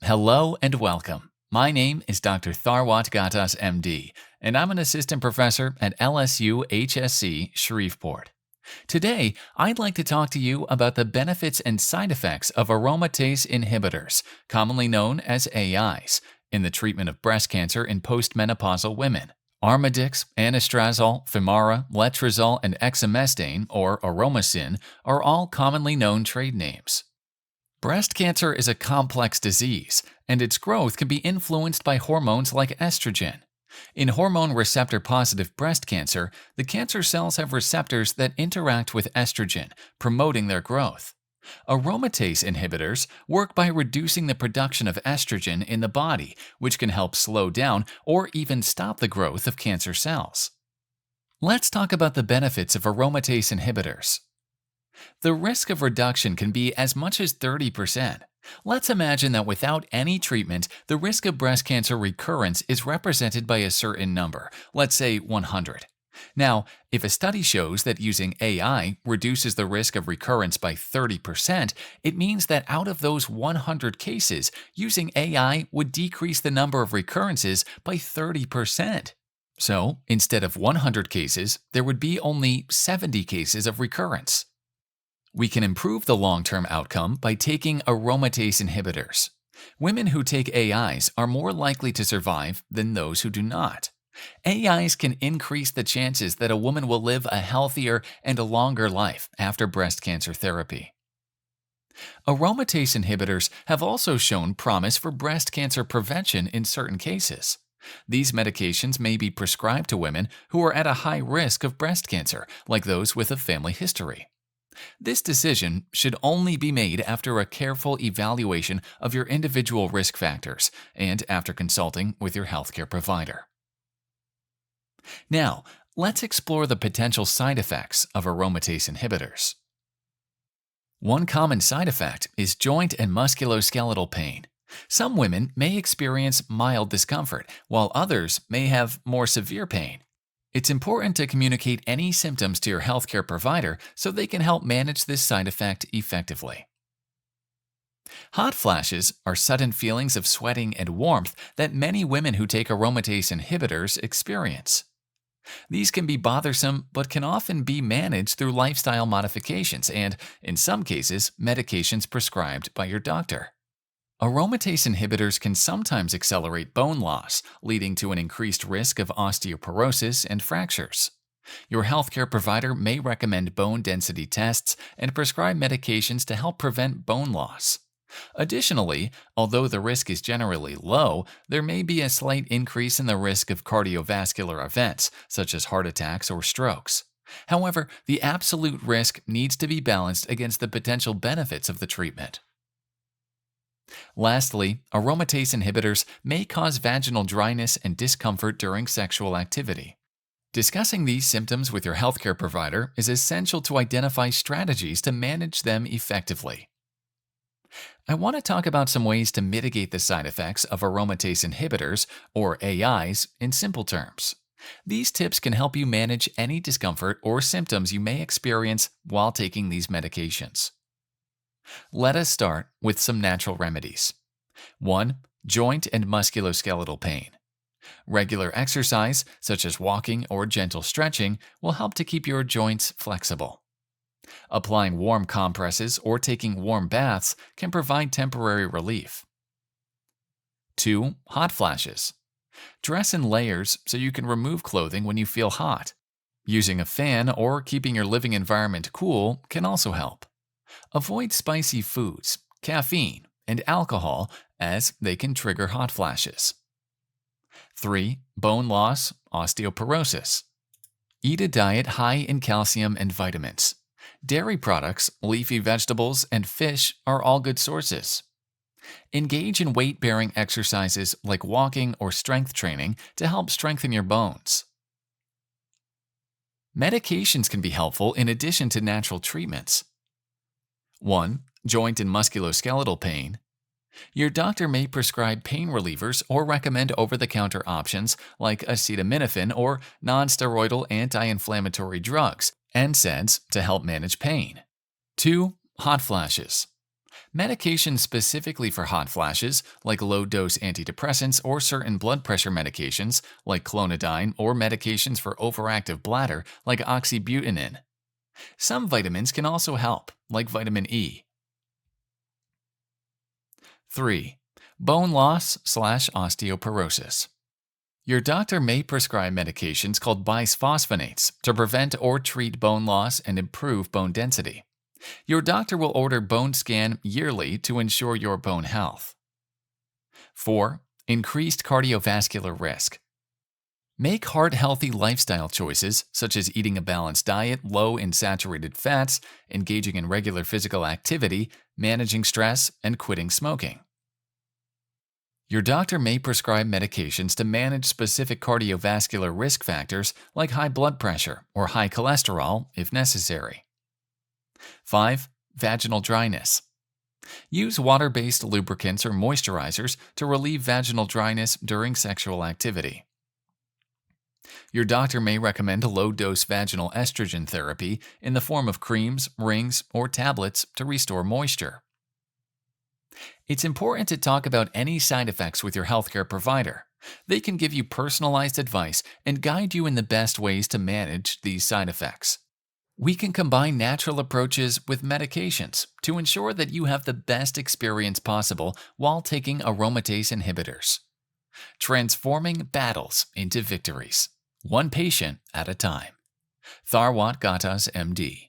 Hello and welcome. My name is Dr. Tharwat Gattas, MD, and I'm an assistant professor at LSU HSC Shreveport. Today, I'd like to talk to you about the benefits and side effects of aromatase inhibitors, commonly known as AIs, in the treatment of breast cancer in postmenopausal women. Arimidex, anastrozole, Femara, letrozole, and exemestane, or Aromacin, are all commonly known trade names. Breast cancer is a complex disease, and its growth can be influenced by hormones like estrogen. In hormone receptor-positive breast cancer, the cancer cells have receptors that interact with estrogen, promoting their growth. Aromatase inhibitors work by reducing the production of estrogen in the body, which can help slow down or even stop the growth of cancer cells. Let's talk about the benefits of aromatase inhibitors. The risk of reduction can be as much as 30%. Let's imagine that without any treatment, the risk of breast cancer recurrence is represented by a certain number, let's say 100. Now, if a study shows that using AI reduces the risk of recurrence by 30%, it means that out of those 100 cases, using AI would decrease the number of recurrences by 30%. So, instead of 100 cases, there would be only 70 cases of recurrence. We can improve the long-term outcome by taking aromatase inhibitors. Women who take AIs are more likely to survive than those who do not. AIs can increase the chances that a woman will live a healthier and a longer life after breast cancer therapy. Aromatase inhibitors have also shown promise for breast cancer prevention in certain cases. These medications may be prescribed to women who are at a high risk of breast cancer, like those with a family history. This decision should only be made after a careful evaluation of your individual risk factors and after consulting with your healthcare provider. Now, let's explore the potential side effects of aromatase inhibitors. One common side effect is joint and musculoskeletal pain. Some women may experience mild discomfort, while others may have more severe pain. It's important to communicate any symptoms to your healthcare provider so they can help manage this side effect effectively. Hot flashes are sudden feelings of sweating and warmth that many women who take aromatase inhibitors experience. These can be bothersome but can often be managed through lifestyle modifications and, in some cases, medications prescribed by your doctor. Aromatase inhibitors can sometimes accelerate bone loss, leading to an increased risk of osteoporosis and fractures. Your healthcare provider may recommend bone density tests and prescribe medications to help prevent bone loss. Additionally, although the risk is generally low, there may be a slight increase in the risk of cardiovascular events, such as heart attacks or strokes. However, the absolute risk needs to be balanced against the potential benefits of the treatment. Lastly, aromatase inhibitors may cause vaginal dryness and discomfort during sexual activity. Discussing these symptoms with your healthcare provider is essential to identify strategies to manage them effectively. I want to talk about some ways to mitigate the side effects of aromatase inhibitors, or AIs, in simple terms. These tips can help you manage any discomfort or symptoms you may experience while taking these medications. Let us start with some natural remedies. 1. Joint and musculoskeletal pain. Regular exercise, such as walking or gentle stretching, will help to keep your joints flexible. Applying warm compresses or taking warm baths can provide temporary relief. 2. Hot flashes. Dress in layers so you can remove clothing when you feel hot. Using a fan or keeping your living environment cool can also help. Avoid spicy foods, caffeine, and alcohol as they can trigger hot flashes. 3. Bone loss, osteoporosis. Eat a diet high in calcium and vitamins. Dairy products, leafy vegetables, and fish are all good sources. Engage in weight-bearing exercises like walking or strength training to help strengthen your bones. Medications can be helpful in addition to natural treatments. 1. Joint and musculoskeletal pain. Your doctor may prescribe pain relievers or recommend over-the-counter options like acetaminophen or non-steroidal anti-inflammatory drugs, NSAIDs, to help manage pain. 2. Hot flashes. Medications specifically for hot flashes, like low-dose antidepressants or certain blood pressure medications, like clonidine, or medications for overactive bladder, like oxybutynin. Some vitamins can also help, like vitamin E. 3. Bone loss/osteoporosis. Your doctor may prescribe medications called bisphosphonates to prevent or treat bone loss and improve bone density. Your doctor will order bone scan yearly to ensure your bone health. 4. Increased cardiovascular risk. Make heart-healthy lifestyle choices, such as eating a balanced diet low in saturated fats, engaging in regular physical activity, managing stress, and quitting smoking. Your doctor may prescribe medications to manage specific cardiovascular risk factors like high blood pressure or high cholesterol if necessary. 5. Vaginal dryness. Use water-based lubricants or moisturizers to relieve vaginal dryness during sexual activity. Your doctor may recommend low-dose vaginal estrogen therapy in the form of creams, rings, or tablets to restore moisture. It's important to talk about any side effects with your healthcare provider. They can give you personalized advice and guide you in the best ways to manage these side effects. We can combine natural approaches with medications to ensure that you have the best experience possible while taking aromatase inhibitors. Transforming battles into victories, one patient at a time. Tharwat Gattas, MD.